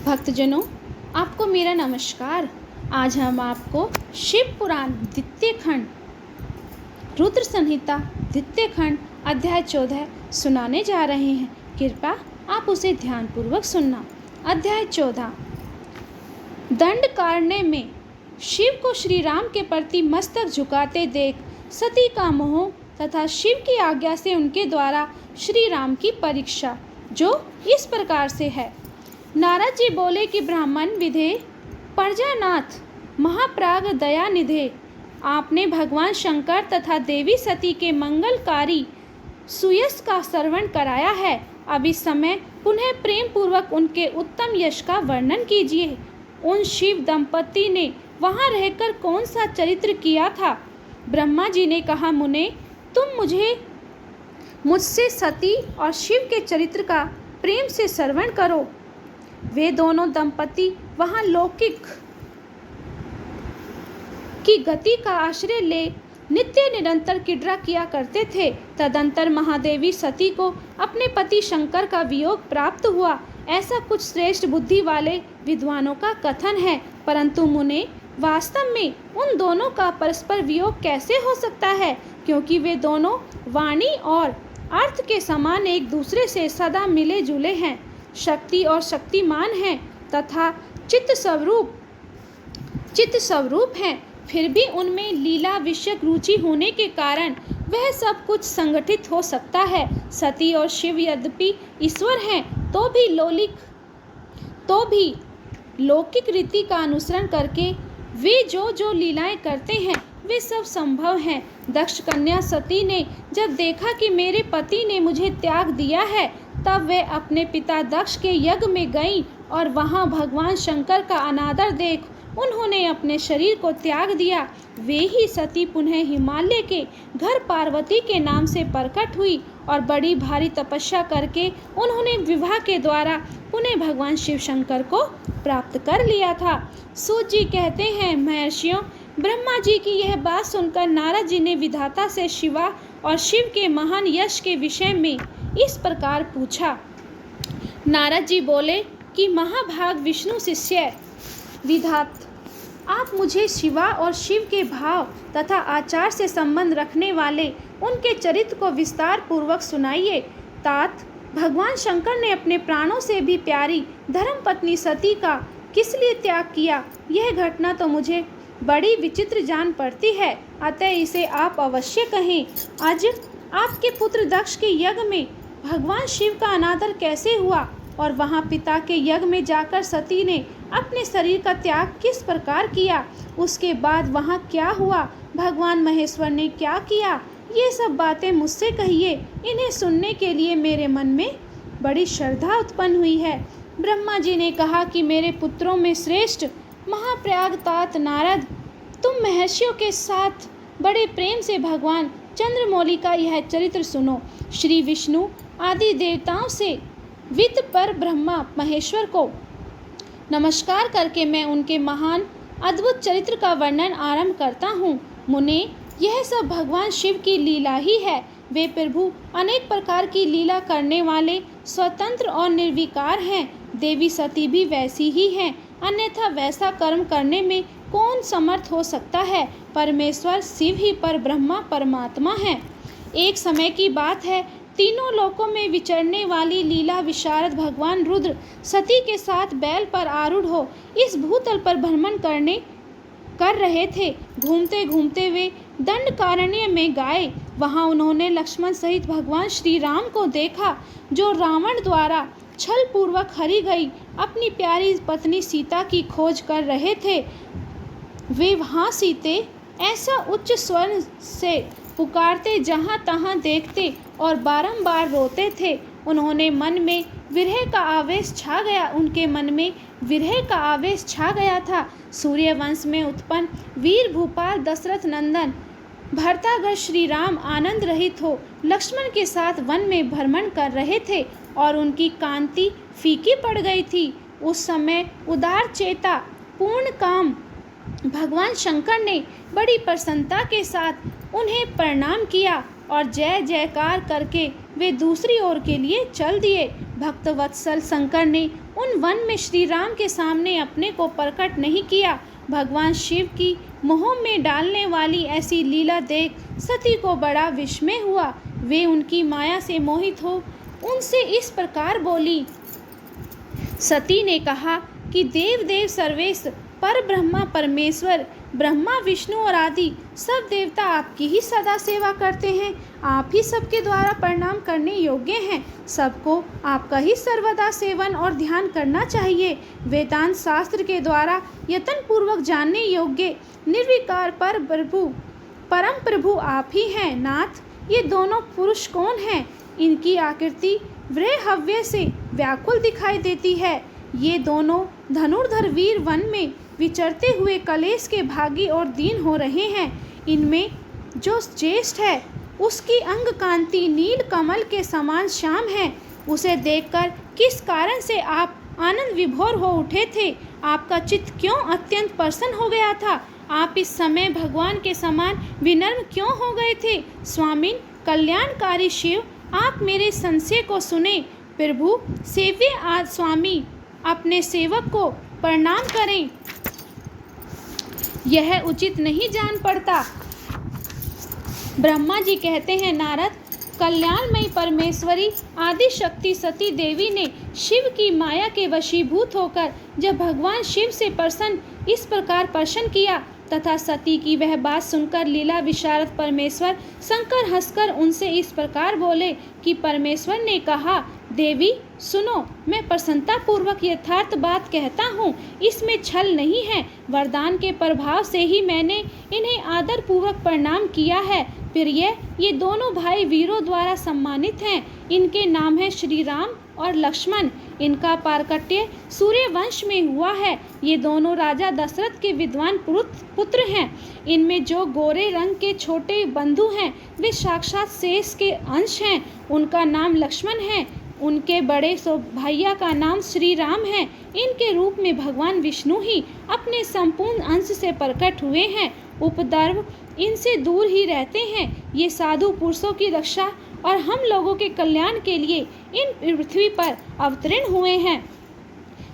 भक्तजनों, आपको मेरा नमस्कार। आज हम आपको शिव पुराण द्वितीय खंड रुद्र संहिता द्वितीय खंड अध्याय 14 सुनाने जा रहे हैं। कृपया आप उसे ध्यानपूर्वक सुनना। अध्याय 14। दंडकारण्य में शिव को श्री राम के प्रति मस्तक झुकाते देख सती का मोह तथा शिव की आज्ञा से उनके द्वारा श्री राम की परीक्षा जो इस प्रकार से है। नारद जी बोले कि ब्राह्मण विधे प्रजानाथ महाप्राग दया निधे, आपने भगवान शंकर तथा देवी सती के मंगलकारी सुयश का श्रवण कराया है। अब इस समय पुनः प्रेम पूर्वक उनके उत्तम यश का वर्णन कीजिए। उन शिव दंपति ने वहाँ रहकर कौन सा चरित्र किया था? ब्रह्मा जी ने कहा, मुने तुम मुझसे सती और शिव के चरित्र का प्रेम से श्रवण करो। वे दोनों दंपति वहाँ लौकिक की गति का आश्रय ले नित्य निरंतर क्रीड़ा किया करते थे। तदंतर महादेवी सती को अपने पति शंकर का वियोग प्राप्त हुआ, ऐसा कुछ श्रेष्ठ बुद्धि वाले विद्वानों का कथन है। परंतु मुने, वास्तव में उन दोनों का परस्पर वियोग कैसे हो सकता है? क्योंकि वे दोनों वाणी और अर्थ के समान एक दूसरे से सदा मिले जुले हैं, शक्ति और शक्तिमान हैं तथा चित्त स्वरूप हैं। फिर भी उनमें लीला विषयक रुचि होने के कारण वह सब कुछ संगठित हो सकता है। सती और शिव यद्यपि ईश्वर हैं तो भी लौकिक रीति का अनुसरण करके वे जो लीलाएं करते हैं वे सब संभव हैं। दक्ष कन्या सती ने जब देखा कि मेरे पति ने मुझे त्याग दिया है, तब वे अपने पिता दक्ष के यज्ञ में गईं और वहां भगवान शंकर का अनादर देख उन्होंने अपने शरीर को त्याग दिया। वे ही सती पुनः हिमालय के घर पार्वती के नाम से प्रकट हुई और बड़ी भारी तपस्या करके उन्होंने विवाह के द्वारा पुनः भगवान शिव शंकर को प्राप्त कर लिया था। सूत जी कहते हैं, महर्षियों, ब्रह्मा जी की यह बात सुनकर नारद जी ने विधाता से शिवा और शिव के महान यश के विषय में इस प्रकार पूछा। नारद जी बोले कि महाभाग विष्णु शिष्य विधात, आप मुझे शिवा और शिव के भाव तथा आचार से संबंध रखने वाले उनके चरित्र को विस्तार पूर्वक सुनाइए। तात, भगवान शंकर ने अपने प्राणों से भी प्यारी धर्मपत्नी सती का किस लिए त्याग किया? यह घटना तो मुझे बड़ी विचित्र जान पड़ती है, अतः इसे आप अवश्य कहें। आज आपके पुत्र दक्ष के यज्ञ में भगवान शिव का अनादर कैसे हुआ और वहाँ पिता के यज्ञ में जाकर सती ने अपने शरीर का त्याग किस प्रकार किया? उसके बाद वहाँ क्या हुआ? भगवान महेश्वर ने क्या किया? ये सब बातें मुझसे कहिए। इन्हें सुनने के लिए मेरे मन में बड़ी श्रद्धा उत्पन्न हुई है। ब्रह्मा जी ने कहा कि मेरे पुत्रों में श्रेष्ठ महाप्रयाग तात नारद, तुम महर्षियों के साथ बड़े प्रेम से भगवान चंद्रमौली का यह चरित्र सुनो। श्री विष्णु आदि देवताओं से वित्त पर ब्रह्मा महेश्वर को नमस्कार करके मैं उनके महान अद्भुत चरित्र का वर्णन आरंभ करता हूँ। मुने, यह सब भगवान शिव की लीला ही है। वे प्रभु अनेक प्रकार की लीला करने वाले स्वतंत्र और निर्विकार हैं। देवी सती भी वैसी ही हैं, अन्यथा वैसा कर्म करने में कौन समर्थ हो सकता है? परमेश्वर शिव ही पर ब्रह्मा परमात्मा है। एक समय की बात है, तीनों लोकों में विचरने वाली लीला विशारद भगवान रुद्र सती के साथ बैल पर आरूढ़ हो इस भूतल पर भ्रमण कर रहे थे। घूमते घूमते वे दंडकारण्य में गए। वहां उन्होंने लक्ष्मण सहित भगवान श्री राम को देखा, जो रावण द्वारा छल पूर्वक हरी गई अपनी प्यारी पत्नी सीता की खोज कर रहे थे। वे वहाँ सीते ऐसा उच्च स्वर से पुकारते जहाँ तहाँ देखते और बारंबार रोते थे। उनके मन में विरह का आवेश छा गया था। सूर्यवंश में उत्पन्न वीर भूपाल दशरथ नंदन भरतागर श्री राम आनंद रहित हो लक्ष्मण के साथ वन में भ्रमण कर रहे थे और उनकी कांति फीकी पड़ गई थी। उस समय उदार चेता पूर्ण काम भगवान शंकर ने बड़ी प्रसन्नता के साथ उन्हें प्रणाम किया और जय जयकार करके वे दूसरी ओर के लिए चल दिए। भक्तवत्सल शंकर ने उन वन में श्री राम के सामने अपने को प्रकट नहीं किया। भगवान शिव की मोह में डालने वाली ऐसी लीला देख सती को बड़ा विस्मय हुआ। वे उनकी माया से मोहित हो उनसे इस प्रकार बोली। सती ने कहा कि देव देव सर्वेश पर ब्रह्मा परमेश्वर, ब्रह्मा विष्णु और आदि सब देवता आपकी ही सदा सेवा करते हैं। आप ही सबके द्वारा प्रणाम करने योग्य हैं। सबको आपका ही सर्वदा सेवन और ध्यान करना चाहिए। वेदांत शास्त्र के द्वारा यत्न पूर्वक जानने योग्य निर्विकार परम प्रभु आप ही हैं। नाथ, ये दोनों पुरुष कौन हैं? इनकी आकृति वृहव्य से व्याकुल दिखाई देती है। ये दोनों धनुर्धर वीर वन में विचरते हुए कलेश के भागी और दीन हो रहे हैं। इनमें जो ज्येष्ठ है उसकी अंग कांति नील कमल के समान श्याम है। उसे देखकर किस कारण से आप आनंद विभोर हो उठे थे? आपका चित्त क्यों अत्यंत प्रसन्न हो गया था? आप इस समय भगवान के समान विनम्र क्यों हो गए थे? स्वामिन कल्याणकारी शिव, आप मेरे संशय को सुने। प्रभु सेव्य आज स्वामी अपने सेवक को प्रणाम करें, यह उचित नहीं जान पड़ता। ब्रह्मा जी कहते हैं, नारद, कल्याणमयी परमेश्वरी आदि शक्ति सती देवी ने शिव की माया के वशीभूत होकर जब भगवान शिव से प्रसन्न इस प्रकार प्रश्न किया तथा सती की वह बात सुनकर लीला विशारद परमेश्वर शंकर हंसकर उनसे इस प्रकार बोले कि परमेश्वर ने कहा, देवी सुनो, मैं प्रसन्नता पूर्वक यथार्थ बात कहता हूँ, इसमें छल नहीं है। वरदान के प्रभाव से ही मैंने इन्हें आदर पूर्वक प्रणाम किया है। प्रिय, ये दोनों भाई वीरों द्वारा सम्मानित हैं। इनके नाम है श्री राम और लक्ष्मण। इनका पारकट्य सूर्य वंश में हुआ है। ये दोनों राजा दशरथ के विद्वान पुत्र हैं। इनमें जो गोरे रंग के छोटे बंधु हैं वे साक्षात शेष के अंश हैं। उनका नाम लक्ष्मण है। उनके बड़े भैया का नाम श्री राम है। इनके रूप में भगवान विष्णु ही अपने संपूर्ण अंश से प्रकट हुए हैं। उपद्रव इनसे दूर ही रहते हैं। ये साधु पुरुषों की रक्षा और हम लोगों के कल्याण के लिए इन पृथ्वी पर अवतीर्ण हुए हैं।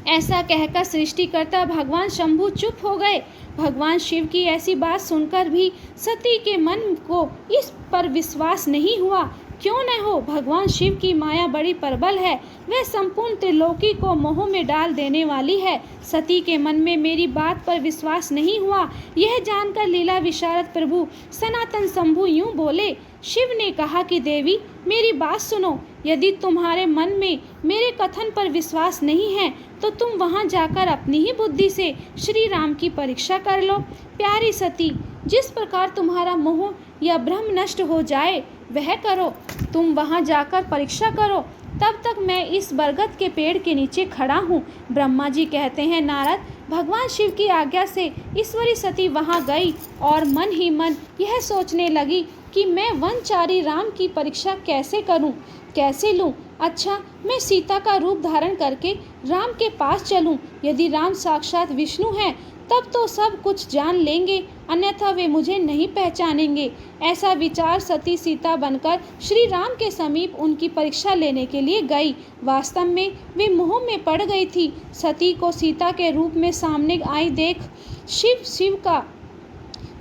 ऐसा कहकर सृष्टिकर्ता भगवान शंभु चुप हो गए। भगवान शिव की ऐसी बात सुनकर भी सती के मन को इस पर विश्वास नहीं हुआ। क्यों न हो, भगवान शिव की माया बड़ी प्रबल है। वह संपूर्ण त्रिलोकी को मोह में डाल देने वाली है। सती के मन में मेरी बात पर विश्वास नहीं हुआ। यह जानकर लीला विशारद प्रभु सनातन शंभु यूं बोले। शिव ने कहा कि देवी मेरी बात सुनो। यदि तुम्हारे मन में मेरे कथन पर विश्वास नहीं है तो तुम वहां जाकर अपनी ही बुद्धि से श्री राम की परीक्षा कर लो। प्यारी सती, जिस प्रकार तुम्हारा मोह या भ्रम नष्ट हो जाए वह करो। तुम वहां जाकर परीक्षा करो। तब तक मैं इस बरगद के पेड़ के नीचे खड़ा हूँ। ब्रह्मा जी कहते हैं, नारद, भगवान शिव की आज्ञा से ईश्वरी सती वहां गई और मन ही मन यह सोचने लगी कि मैं वनचारी राम की परीक्षा कैसे करूं, कैसे लूं। अच्छा, मैं सीता का रूप धारण करके राम के पास चलूं। यदि राम साक्षात विष्णु हैं तब तो सब कुछ जान लेंगे, अन्यथा वे मुझे नहीं पहचानेंगे। ऐसा विचार सती सीता बनकर श्री राम के समीप उनकी परीक्षा लेने के लिए गई। वास्तव में वे मोह में पड़ गई थी। सती को सीता के रूप में सामने आई देख शिव का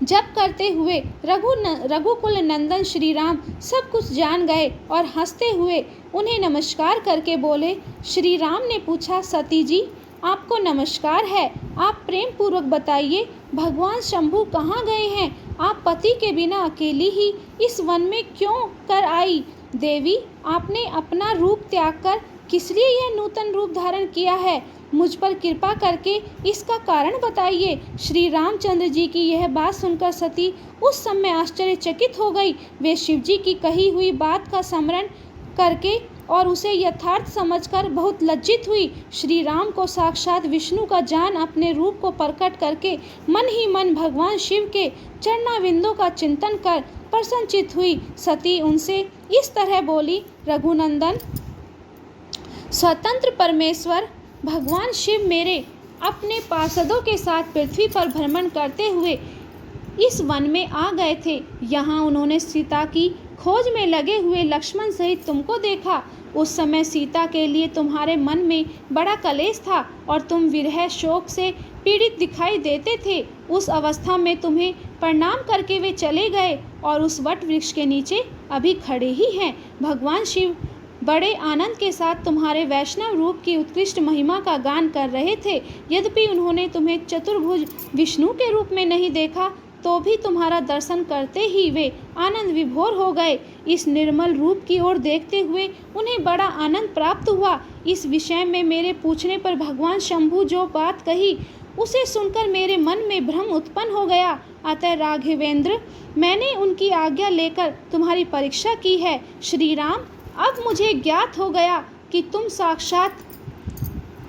जप करते हुए रघुकुल नंदन श्री राम सब कुछ जान गए और हंसते हुए उन्हें नमस्कार करके बोले। श्री राम ने पूछा, सती जी आपको नमस्कार है। आप प्रेम पूर्वक बताइए, भगवान शंभु कहाँ गए हैं? आप पति के बिना अकेली ही इस वन में क्यों कर आई? देवी, आपने अपना रूप त्याग कर किस लिए यह नूतन रूप धारण किया है? मुझ पर कृपा करके इसका कारण बताइए। श्री रामचंद्र जी की यह बात सुनकर सती उस समय आश्चर्यचकित हो गई। वे शिव जी की कही हुई बात का स्मरण करके और उसे यथार्थ समझकर बहुत लज्जित हुई। श्री राम को साक्षात विष्णु का जान अपने रूप को प्रकट करके मन ही मन भगवान शिव के चरणाविंदों का चिंतन कर प्रसन्नचित हुई। सती उनसे इस तरह बोली, रघुनंदन, स्वतंत्र परमेश्वर भगवान शिव मेरे अपने पार्षदों के साथ पृथ्वी पर भ्रमण करते हुए इस वन में आ गए थे। यहाँ उन्होंने सीता की खोज में लगे हुए लक्ष्मण सहित तुमको देखा। उस समय सीता के लिए तुम्हारे मन में बड़ा कलेश था और तुम विरह शोक से पीड़ित दिखाई देते थे। उस अवस्था में तुम्हें प्रणाम करके वे चले गए और उस वट वृक्ष के नीचे अभी खड़े ही हैं। भगवान शिव बड़े आनंद के साथ तुम्हारे वैष्णव रूप की उत्कृष्ट महिमा का गान कर रहे थे। यद्यपि उन्होंने तुम्हें चतुर्भुज विष्णु के रूप में नहीं देखा, तो भी तुम्हारा दर्शन करते ही वे आनंद विभोर हो गए। इस निर्मल रूप की ओर देखते हुए उन्हें बड़ा आनंद प्राप्त हुआ। इस विषय में मेरे पूछने पर भगवान शंभु जो बात कही, उसे सुनकर मेरे मन में भ्रम उत्पन्न हो गया। अतः राघवेंद्र, मैंने उनकी आज्ञा लेकर तुम्हारी परीक्षा की है। श्री राम, अब मुझे ज्ञात हो गया कि तुम साक्षात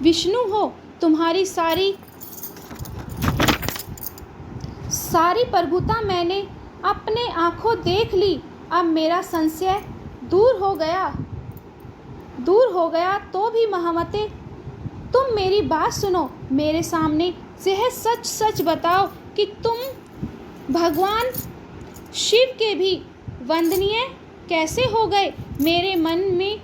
विष्णु हो। तुम्हारी सारी प्रभुता मैंने अपने आँखों देख ली। अब मेरा संशय दूर हो गया। तो भी महामते, तुम मेरी बात सुनो। मेरे सामने यह सच सच बताओ कि तुम भगवान शिव के भी वंदनीय कैसे हो गए। मेरे मन में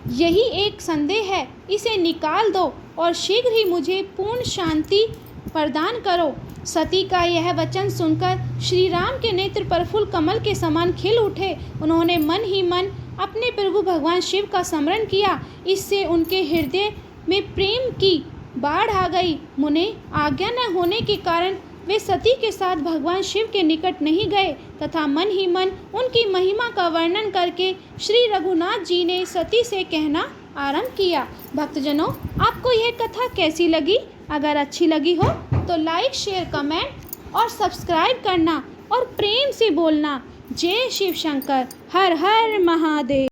यही एक संदेह है, इसे निकाल दो और शीघ्र ही मुझे पूर्ण शांति प्रदान करो। सती का यह वचन सुनकर श्री राम के नेत्र प्रफुल्ल कमल के समान खिल उठे। उन्होंने मन ही मन अपने प्रभु भगवान शिव का स्मरण किया। इससे उनके हृदय में प्रेम की बाढ़ आ गई। मुने, आज्ञा न होने के कारण वे सती के साथ भगवान शिव के निकट नहीं गए तथा मन ही मन उनकी महिमा का वर्णन करके श्री रघुनाथ जी ने सती से कहना आरंभ किया। भक्तजनों, आपको यह कथा कैसी लगी? अगर अच्छी लगी हो तो लाइक, शेयर, कमेंट और सब्सक्राइब करना और प्रेम से बोलना जय शिव शंकर, हर हर महादेव।